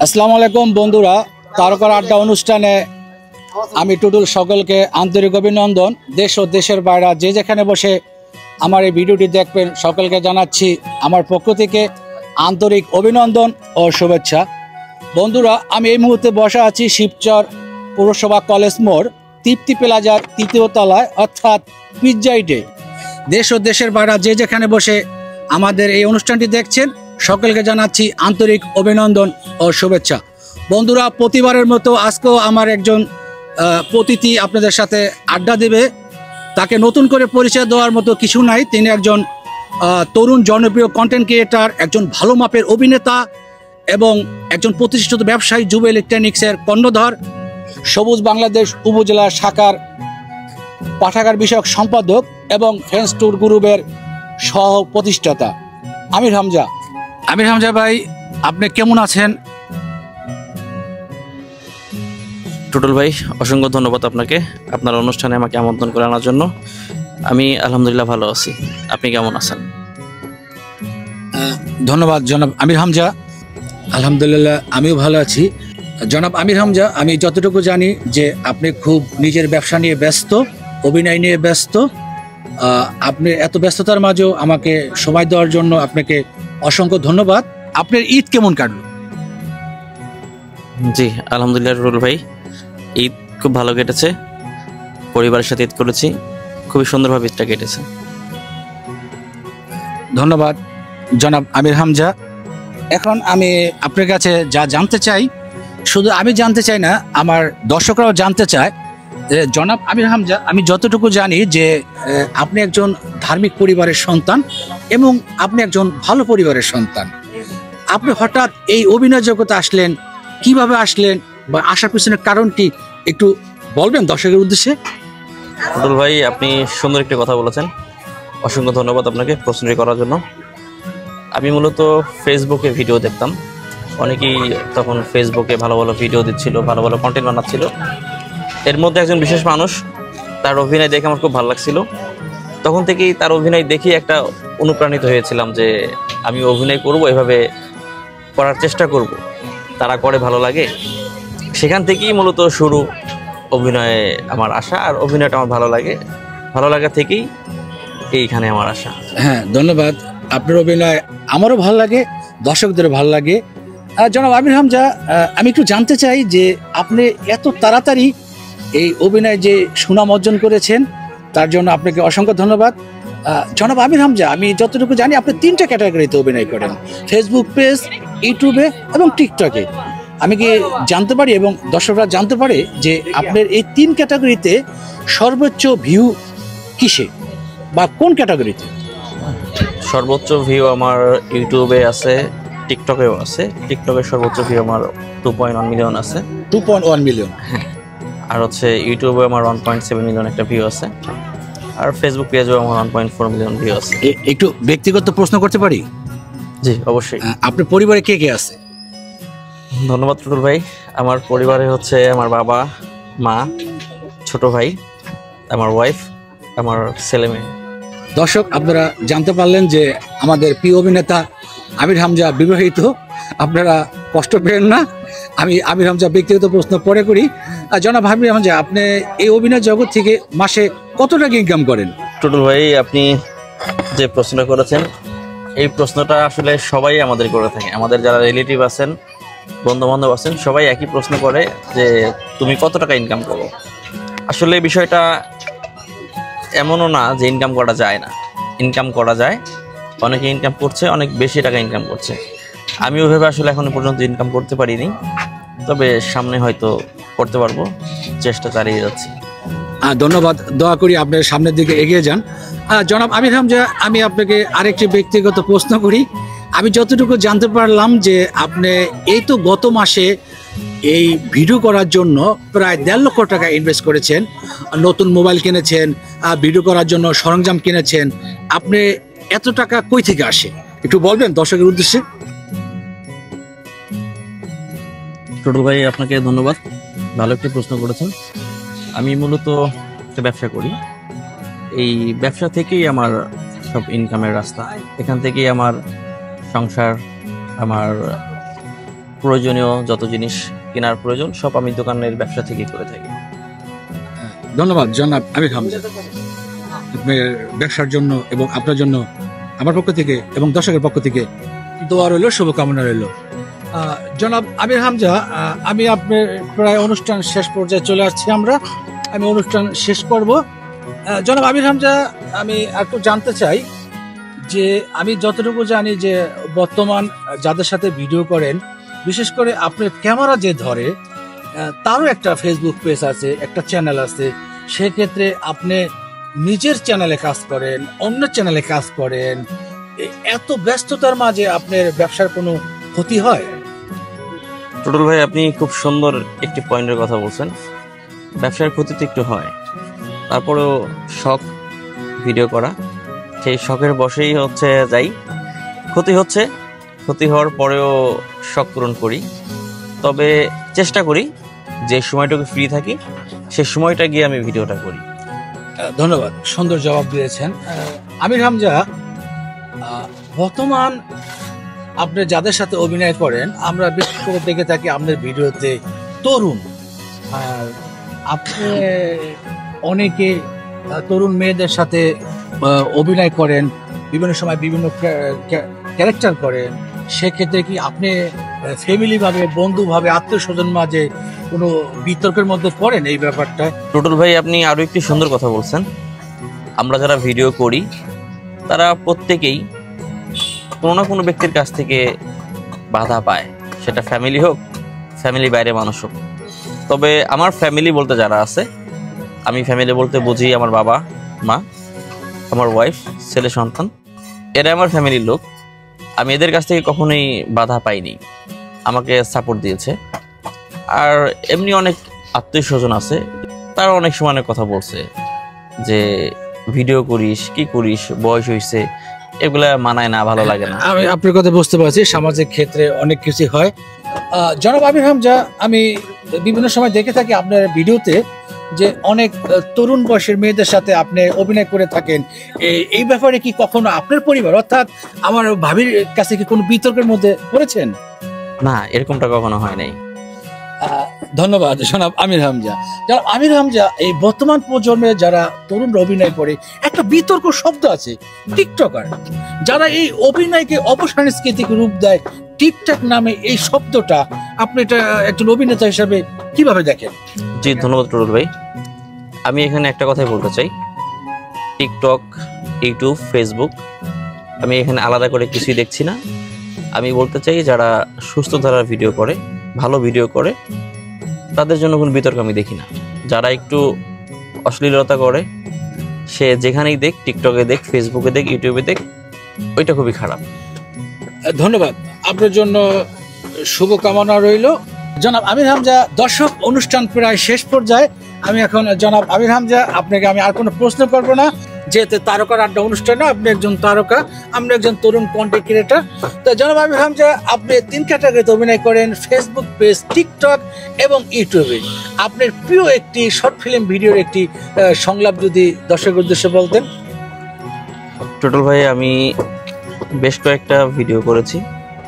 আসসালামু আলাইকুম বন্ধুরা, তারকার আড্ডা অনুষ্ঠানে আমি টুটুল সকলকে আন্তরিক অভিনন্দন। দেশ ও দেশের বাইরে যে যেখানে বসে আমার এই ভিডিওটি দেখবেন সকলকে জানাচ্ছি আমার পক্ষ থেকে আন্তরিক অভিনন্দন ও শুভেচ্ছা। বন্ধুরা, আমি এই মুহূর্তে বসে আছি শিবচর পৌরসভা কলেজ মোড় তৃপ্তি প্লাজার তৃতীয় তলায়, অর্থাৎ পিৎজাইটে। দেশ ও দেশের বাইরে যে যেখানে বসে আমাদের এই অনুষ্ঠানটি দেখছেন সকলকে জানাচ্ছি আন্তরিক অভিনন্দন ও শুভেচ্ছা। বন্ধুরা, প্রতিবারের মতো আজকেও আমার একজন অতিথি আপনাদের সাথে আড্ডা দেবে। তাকে নতুন করে পরিচয় দেওয়ার মতো কিছু নাই। তিনি একজন তরুণ জনপ্রিয় কন্টেন্ট ক্রিয়েটার, একজন ভালো মাপের অভিনেতা এবং একজন প্রতিষ্ঠিত ব্যবসায়ী, যুব ইলেকট্রনিক্সের কর্ণধার, সবুজ বাংলাদেশ উপজেলা শাখার পাঠাগার বিষয়ক সম্পাদক এবং ফ্রেন্ডস ট্যুর গ্রুপের সহ প্রতিষ্ঠাতা আমির হামজা। আমির হামজা ভাই, আপনি কেমন আছেন? টুটুল ভাই, অসংখ্য ধন্যবাদ আপনাকে আপনার অনুষ্ঠানে আমাকে আমন্ত্রণ করে আনার জন্য। আমি আলহামদুলিল্লাহ ভালো আছি। আপনি কেমন আছেন? ধন্যবাদ জনাব আমির হামজা। আলহামদুলিল্লাহ আমিও ভালো আছি। জনাব আমির হামজা, আমি যতটুকু জানি যে আপনি খুব নিজের ব্যবসা নিয়ে ব্যস্ত, অভিনয় নিয়ে ব্যস্ত। আপনি এত ব্যস্ততার মাঝেও আমাকে সময় দেওয়ার জন্য আপনাকে অসংখ্য ধন্যবাদ। আপনার ঈদ কেমন কাটলো? জি আলহামদুলিল্লাহ টুটুল ভাই, ঈদ খুব ভালো কেটেছে। পরিবারের সাথে ঈদ করেছি, খুবই সুন্দরভাবে ঈদটা কেটেছে। ধন্যবাদ জনাব আমির হামজা। এখন আমি আপনার কাছে যা জানতে চাই, শুধু আমি জানতে চাই না, আমার দর্শকরাও জানতে চায় যে জনাব আমির হামজা, আমি যতটুকু জানি যে আপনি একজন ধার্মিক পরিবারের সন্তান এবং আপনি একজন ভালো পরিবারের সন্তান। আপনি হঠাৎ এই অভিনয় জগতে আসলেন, কিভাবে আসলেন বা আসার পিছনের কারণটি একটু বলবেন দর্শকের উদ্দেশ্যে? টুটুল ভাই, আপনি সুন্দর একটি কথা বলেছেন, অসংখ্য ধন্যবাদ আপনাকে প্রশ্নটি করার জন্য। আমি মূলত ফেসবুকে ভিডিও দেখতাম। অনেকেই তখন ফেসবুকে ভালো ভালো ভিডিও দিচ্ছিল, ভালো ভালো কন্টেন্ট বানাচ্ছিল। এর মধ্যে একজন বিশেষ মানুষ, তার অভিনয় দেখে আমার খুব ভালো লাগছিল। তখন থেকেই তার অভিনয় দেখে একটা অনুপ্রাণিত হয়েছিলাম যে আমি অভিনয় করব, এভাবে করার চেষ্টা করব। তারা করে ভালো লাগে, সেখান থেকেই মূলত শুরু অভিনয়ে আমার আশা। আর অভিনয়টা আমার ভালো লাগে, ভালো লাগা থেকেই এইখানে আমার আশা। হ্যাঁ, ধন্যবাদ। আপনার অভিনয় আমারও ভালো লাগে, দর্শকদেরও ভালো লাগে। জনাব আমির হামজা, আমি একটু জানতে চাই যে আপনি এত তাড়াতাড়ি এই অভিনয় যে সুনাম অর্জন করেছেন তার জন্য আপনাকে অসংখ্য ধন্যবাদ। জনাব আমির হামজা, আমি যতটুকু জানি আপনি 3টা ক্যাটাগরিতে অভিনয় করেন, ফেসবুক পেজ, ইউটিউবে এবং টিকটকে। আমি কি জানতে পারি এবং দর্শকরা জানতে পারে যে আপনার এই 3 ক্যাটাগরিতে সর্বোচ্চ ভিউ কিসে বা কোন ক্যাটাগরিতে? সর্বোচ্চ ভিউ আমার ইউটিউবে আছে, টিকটকেও আছে। টিকটকের সর্বোচ্চ ভিউ আমার 2.1 মিলিয়ন আছে। 2.1 মিলিয়ন? হ্যাঁ। আর হচ্ছে ইউটিউবে আমার 1.7 মিলিয়ন একটা ভিউ আছে। আর ফেসবুক পেজেও আমার 1.4 মিলিয়ন ভিউ আছে। একটু ব্যক্তিগত প্রশ্ন করতে পারি? জি অবশ্যই। আপনার পরিবারে কে কে আছে? ধন্যবাদ টুটুল ভাই। আমার পরিবারে হচ্ছে আমার বাবা, মা, ছোট ভাই, আমার ওয়াইফ, আমার ছেলে মেয়ে। দর্শক, আপনারা জানতে পারলেন যে আমাদের প্রিয় অভিনেতা আমির হামজা বিবাহিত। আপনারা কষ্ট পেন না, আমি আমির হামজা ব্যক্তিগত প্রশ্ন পরে করি। জনাব আমির হামজা, আপনি এই অভিনয় জগৎ থেকে মাসে কত টাকা ইনকাম করেন? টুটুল ভাই, আপনি যে প্রশ্নটা করেছেন, এই প্রশ্নটা আসলে সবাই আমাদের করে থাকে। আমাদের যারা রিলেটিভ আছেন, বন্ধু বান্ধব আছেন, সবাই একই প্রশ্ন করে যে তুমি কত টাকা ইনকাম করো। আসলে বিষয়টা এমনও না যে ইনকাম করা যায় না, ইনকাম করা যায়। অনেকে ইনকাম করছে, অনেক বেশি টাকা ইনকাম করছে। আমি ওইভাবে আসলে এখনো পর্যন্ত ইনকাম করতে পারিনি, তবে সামনে হয়তো করতে পারবো, চেষ্টা চালিয়ে যাচ্ছি। ধন্যবাদ। দোয়া করি আপনার সামনের দিকে এগিয়ে যান। জনাব আমির হামজা, আমি আপনাকে আরেকটি ব্যক্তিগত প্রশ্ন করি। আমি যতটুকু জানতে পারলাম যে আপনি এই তো গত মাসে এই ভিডিও করার জন্য প্রায় 1.5 লক্ষ টাকা ইনভেস্ট করেছেন, নতুন মোবাইল কিনেছেন, ভিডিও করার জন্য সরঞ্জাম কিনেছেন। আপনি এত টাকা কই থেকে আসে একটু বলবেন দর্শকের উদ্দেশ্যে? টুটুল ভাই, আপনাকে ধন্যবাদ, ভালো একটি প্রশ্ন করেছেন। আমি মূলত একটা ব্যবসা করি। এই ব্যবসা থেকেই আমার সব ইনকামের রাস্তা। এখান থেকেই আমার সংসার, আমার প্রয়োজনীয় যত জিনিস কেনার প্রয়োজন সব আমি দোকানের ব্যবসা থেকে করে থাকি। ধন্যবাদ জনাব আমির হামজা, আপনার ব্যবসার জন্য এবং আপনার জন্য আমার পক্ষ থেকে এবং দর্শকের পক্ষ থেকে দোয়া রইল, শুভকামনা রইল। জনাব আমির হামজা, আমি আপনার প্রায় অনুষ্ঠান শেষ পর্যায়ে চলে আসছি আমি অনুষ্ঠান শেষ করব। জনাব আমির হামজা, আমি একটু জানতে চাই যে আমি যতটুকু জানি যে বর্তমান যাদের সাথে ভিডিও করেন, বিশেষ করে আপনার ক্যামেরা যে ধরে তারও একটা ফেসবুক পেজ আছে, একটা চ্যানেল আছে। সেক্ষেত্রে আপনি নিজের চ্যানেলে কাজ করেন, অন্য চ্যানেলে কাজ করেন, এত ব্যস্ততার মাঝে আপনার ব্যবসার কোনো ক্ষতি হয়? টুটুল ভাই, আপনি খুব সুন্দর একটি পয়েন্টের কথা বলছেন। ব্যবসার ক্ষতি তো একটু হয়, তারপরেও শখ ভিডিও করা, সেই শখের বসেই যাই। ক্ষতি হওয়ার পরেও শখ পূরণ করি। তবে চেষ্টা করি যে সময়টুকু ফ্রি থাকি সে সময়টা গিয়ে আমি ভিডিওটা করি। ধন্যবাদ, সুন্দর জবাব দিয়েছেন আমির হামজা। বর্তমান আপনি যাদের সাথে অভিনয় করেন, আমরা বিশেষ করে দেখে থাকি আপনার ভিডিওতে তরুণ, আর আপনি অনেকে তরুণ মেয়েদের সাথে অভিনয় করেন, বিভিন্ন সময় বিভিন্ন ক্যারেক্টার করেন। সেক্ষেত্রে কি আপনি ফ্যামিলি ভাবে, বন্ধু ভাবে, আত্মীয় স্বজন মাঝে কোনো বিতর্কের মধ্যে পড়েন এই ব্যাপারটা? টুটুল ভাই, আপনি আরো একটি সুন্দর কথা বলছেন। আমরা যারা ভিডিও করি তারা প্রত্যেকেই কোনো না কোনো ব্যক্তির কাছ থেকে বাধা পায়, সেটা ফ্যামিলি হোক, ফ্যামিলি বাইরে মানুষ হোক। তবে আমার ফ্যামিলি বলতে যারা আছে, আমি ফ্যামিলি বলতে বুঝি আমার বাবা মা, আমার ওয়াইফ, ছেলে সন্তান, এরা আমার ফ্যামিলির লোক। আমি এদের কাছ থেকে কখনোই বাধা পাইনি, আমাকে সাপোর্ট দিয়েছে। আর এমনি অনেক আত্মীয় স্বজন আছে, তারা অনেক সময় অনেক কথা বলছে যে ভিডিও করিস, কি করিস, বয়স হয়েছে, এগুলা মানায় না, ভালো লাগে না। আমি আপনার কথা বুঝতে পারছি, সামাজিক ক্ষেত্রে অনেক কিছু হয়। জনাব আমির হামজা, আমি বিভিন্ন সময় দেখে থাকি আপনার ভিডিওতে যে অনেক তরুণ বয়সের মেয়েদের সাথে আপনি অভিনয় করে থাকেন। এই ব্যাপারে কি কখনো আপনার পরিবার, অর্থাৎ আমার ভাবির কাছে কি কোনো বিতর্কের মধ্যে পড়েছেন? না, এরকমটা কখনো হয় নাই। ধন্যবাদ জনাব আমির হামজা। জনাব আমির হামজা, এই বর্তমান প্রজন্মে যারা তরুণরা অভিনয় করে, একটা বিতর্ক শব্দ আছে টিকটকার, যারা এই অভিনয়কে অপসাংস্কৃতিক রূপ দেয় টিকটক নামে এই শব্দটা, আপনি এটা একজন অভিনেতা হিসাবে কিভাবে দেখেন? জি, ধন্যবাদ টুটুল ভাই। আমি এখানে একটা কথাই বলতে চাই, টিকটক, ইউটিউব, ফেসবুক, আমি এখানে আলাদা করে কিছুই দেখছি না। আমি বলতে চাই যারা সুস্থ ধারার ভিডিও করে, ভালো ভিডিও করে, তাদের জন্য কোনো বিতর্ক আমি দেখি না। যারা একটু অশ্লীলতা করে, সে যেখানেই দেখ, টিকটকে দেখ, ফেসবুকে দেখ, ইউটিউবে দেখ, ওইটা খুবই খারাপ। ধন্যবাদ, আপনার জন্য শুভকামনা রইল। জনাব আমির হামজা, দর্শক, অনুষ্ঠান প্রায় শেষ পর্যায়ে। আমি এখন জনাব আমির হামজা, আপনাকে আমি আর কোনো প্রশ্ন করবো না, যেহেতু তারকার আড্ডা অনুষ্ঠানে আপনি একজন তারকা, আমরা একজন তরুণ কন্টেন্ট ক্রিয়েটর। তো জনাব আমির হামজা, আপনি 3 ক্যাটাগরিতে অভিনয় করেন, ফেসবুক পেজ, টিকটক এবং ইউটিউবে। আপনার প্রিয় একটি শর্ট ফিল্ম ভিডিওর একটি সংলাপ যদি দর্শকের উদ্দেশ্যে বলতেন। টুটুল ভাই, আমি বেশ কয়েকটা ভিডিও করেছি,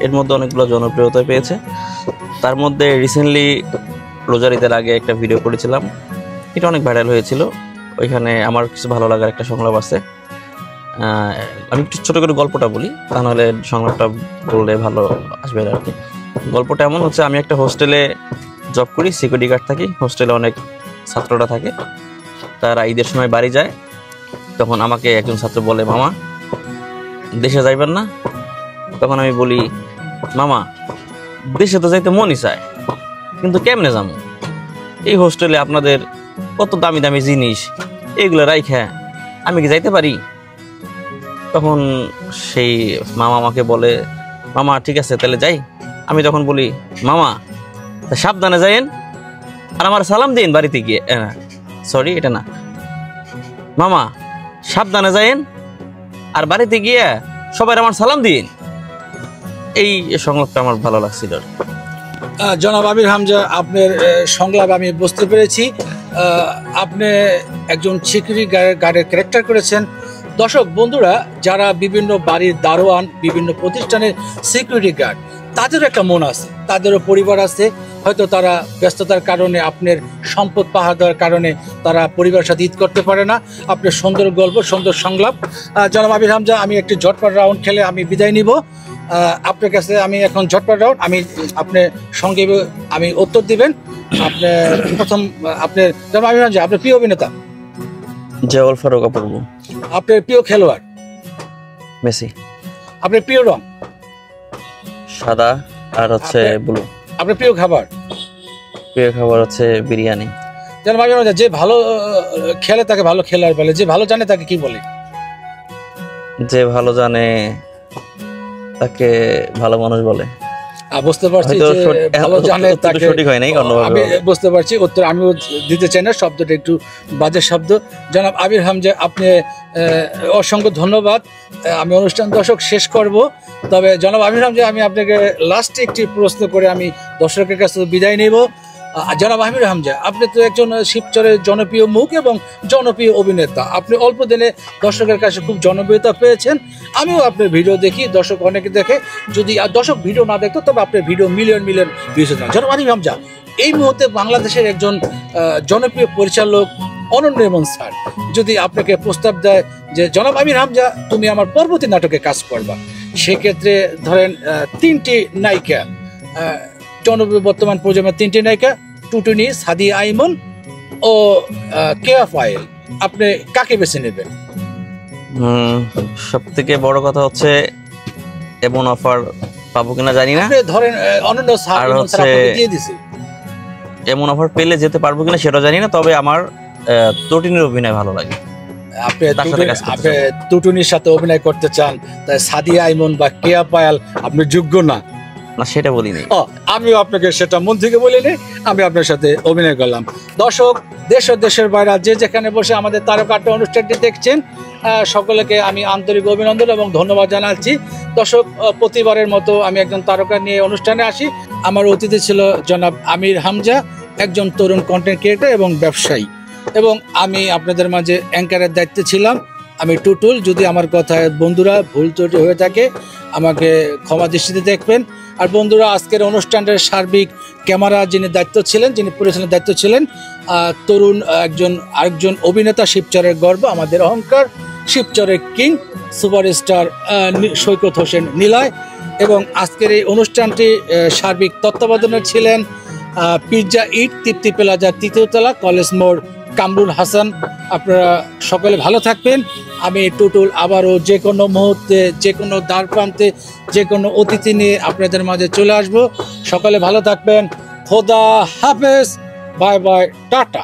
এর মধ্যে অনেকগুলো জনপ্রিয়তা পেয়েছে। তার মধ্যে রিসেন্টলি রোজার ঈদের আগে একটা ভিডিও করেছিলাম, এটা অনেক ভাইরাল হয়েছিল। ওইখানে আমার কিছু ভালো লাগার একটা সংলাপ আছে। আমি একটু ছোট করে গল্পটা বলি, তাহলে সংলাপটা বললে ভালো আসবে আর কি। গল্পটা এমন হচ্ছে, আমি একটা হোস্টেলে জব করি, সিকিউরিটি গার্ড থাকি। হোস্টেলে অনেক ছাত্ররা থাকে, তারা ঈদের সময় বাড়ি যায়। তখন আমাকে একজন ছাত্র বলে, মামা দেশে যাইবেন না? তখন আমি বলি, মামা দেশে তো যাইতে মনই চায়, কিন্তু কেমনে যাবো? এই হোস্টেলে আপনাদের কত দামি দামি জিনিস, এগুলো রাইখা আমি কি যাইতে পারি? তখন সেই মামা আমাকে বলে, মামা ঠিক আছে তাহলে যাই। আমি তখন বলি, মামা সাবধানে যাইন, আর আমার সালাম দিন বাড়িতে গিয়ে। সরি, এটা না, মামা সাবধানে যাইন, আর বাড়িতে গিয়ে সবাই আমার সালাম দিন। এই সংলাপটা আমার ভালো লাগছিল। জনাব আমির হামজা, আপনার সংলাপ আমি বুঝতে পেরেছি। আপনি একজন সিকিউরিটি গার্ডের ক্যারেক্টার করেছেন। দর্শক বন্ধুরা, যারা বিভিন্ন বাড়ির দারোয়ান, বিভিন্ন প্রতিষ্ঠানের সিকিউরিটি গার্ড, তাদেরও একটা মন আছে, তাদেরও পরিবার আছে, হয়তো তারা ব্যস্ততার কারণে, আপনার সম্পদ পাহাড় দেওয়ার কারণে তারা পরিবারের সাথে ঈদ করতে পারে না। আপনার সুন্দর গল্প, সুন্দর সংলাপ। জনাব আমির হামজা, আমি একটি ঝটপট রাউন্ড খেলে আমি বিদায় নিব। আপনার কাছে আমি এখন ঝটপট রাউন্ড, আমি আপনি সঙ্গে আমি উত্তর দিবেন। আপনার প্রথম, আপনার জনাব আমির হামজা, আপনার প্রিয় অভিনেতা? জিয়াউল ফারুক অপূর্ব। আপনার প্রিয় খেলোয়াড়? মেসি। আপনার প্রিয় রং? সাদা আর হচ্ছে ব্লু। আপনার প্রিয় খাবার? প্রিয় খাবার হচ্ছে বিরিয়ানি। জনাব আমির হামজা, যে ভালো খেলে তাকে ভালো খেলোয়াড় বলে, যে ভালো জানে তাকে কি বলে? যে ভালো জানে তাকে ভালো মানুষ বলে। বুঝতে পারছি, ভালো জানে তাকে সঠিক হয় নাই, আমি বুঝতে পারছি। উত্তর আমিও দিতে চাই না, শব্দটা একটু বাজে শব্দ। জনাব আমির হামজা, আপনি অসংখ্য ধন্যবাদ। আমি অনুষ্ঠান দর্শক শেষ করব, তবে জনাব আমির হামজা, আমি আপনাকে লাস্টে একটি প্রশ্ন করে আমি দর্শকের কাছে বিদায় নেব। জনাব আমির হামজা, আপনি তো একজন শিবচরের জনপ্রিয় মুখ এবং জনপ্রিয় অভিনেতা। আপনি অল্প দিনে দর্শকের কাছে খুব জনপ্রিয়তা পেয়েছেন। আমিও আপনার ভিডিও দেখি, দর্শক অনেকে দেখে। যদি দর্শক ভিডিও না দেখতো তবে আপনার ভিডিও মিলিয়ন মিলিয়ন ভিউজ হতো। জনাব আমির হামজা, এই মুহূর্তে বাংলাদেশের একজন জনপ্রিয় পরিচালক অনন্য এমন স্যার যদি আপনাকে প্রস্তাব দেয় যে জনাব আমির হামজা, তুমি আমার পরবর্তী নাটকে কাজ করবা, সেক্ষেত্রে ধরেন তিনটি নায়িকা, জনপ্রিয় বর্তমান প্রজন্মের তিনটি নায়িকা, টুটুনি, সাদিয়া আইমন ও কেয়া পায়েল, আপনি কাকে বেছে নেবেন? সব থেকে বড় কথা হচ্ছে এমন অফার পাবো কিনা জানি না। ধরেন অনন্য স্যার দিয়ে দিছে, এমন অফার পেলে যেতে পারবো কিনা সেটা জানি না, তবে আমার টুটুনির অভিনয় ভালো লাগে। আপনি টুটুনির সাথে অভিনয় করতে চান, তাই সাদিয়া আইমন বা কেয়া পায়াল আপনি যোগ্য না? না, সেটা বলিনি। আমিও আপনাকে সেটা মন থেকে বলিনি, আমি আপনার সাথে অভিনয় করলাম। দর্শক, দেশ ও দেশের বাইরে যে যেখানে বসে আমাদের তারকা আড্ডা অনুষ্ঠানটি দেখছেন, সকলকে আমি আন্তরিক অভিনন্দন এবং ধন্যবাদ জানাচ্ছি। দর্শক, প্রতিবারের মতো আমি একজন তারকা নিয়ে অনুষ্ঠানে আসি। আমার অতিথি ছিল জনাব আমির হামজা, একজন তরুণ কন্টেন্ট ক্রিয়েটর এবং ব্যবসায়ী, এবং আমি আপনাদের মাঝে অ্যাঙ্কারের দায়িত্বে ছিলাম। আমি টুটুল। যদি আমার কথায় বন্ধুরা ভুল ত্রুটি হয়ে থাকে আমাকে ক্ষমা দৃষ্টিতে দেখবেন। আর বন্ধুরা, আজকের অনুষ্ঠানের সার্বিক ক্যামেরা যিনি দায়িত্ব ছিলেন, যিনি পরিচালনার দায়িত্ব ছিলেন, তরুণ আরেকজন অভিনেতা, শিবচরের গর্ব, আমাদের অহংকার, শিবচরের কিং, সুপারস্টার সৈকত হোসেন নিলয়। এবং আজকের এই অনুষ্ঠানটি সার্বিক তত্ত্বাবধানে ছিলেন পিৎজা ইট, তৃপ্তি প্লাজা, ৩য় তলা, কলেজ মোড়, কামরুল হাসান। আপনারা সকলে ভালো থাকবেন। আমি টুটুল আবারও যে কোনো মুহূর্তে, যে কোনো দ্বার প্রান্তে, যে কোনো অতিথি নিয়ে আপনাদের মাঝে চলে আসব। সকলে ভালো থাকবেন। খোদা হাফেজ, বাই বাই, টাটা।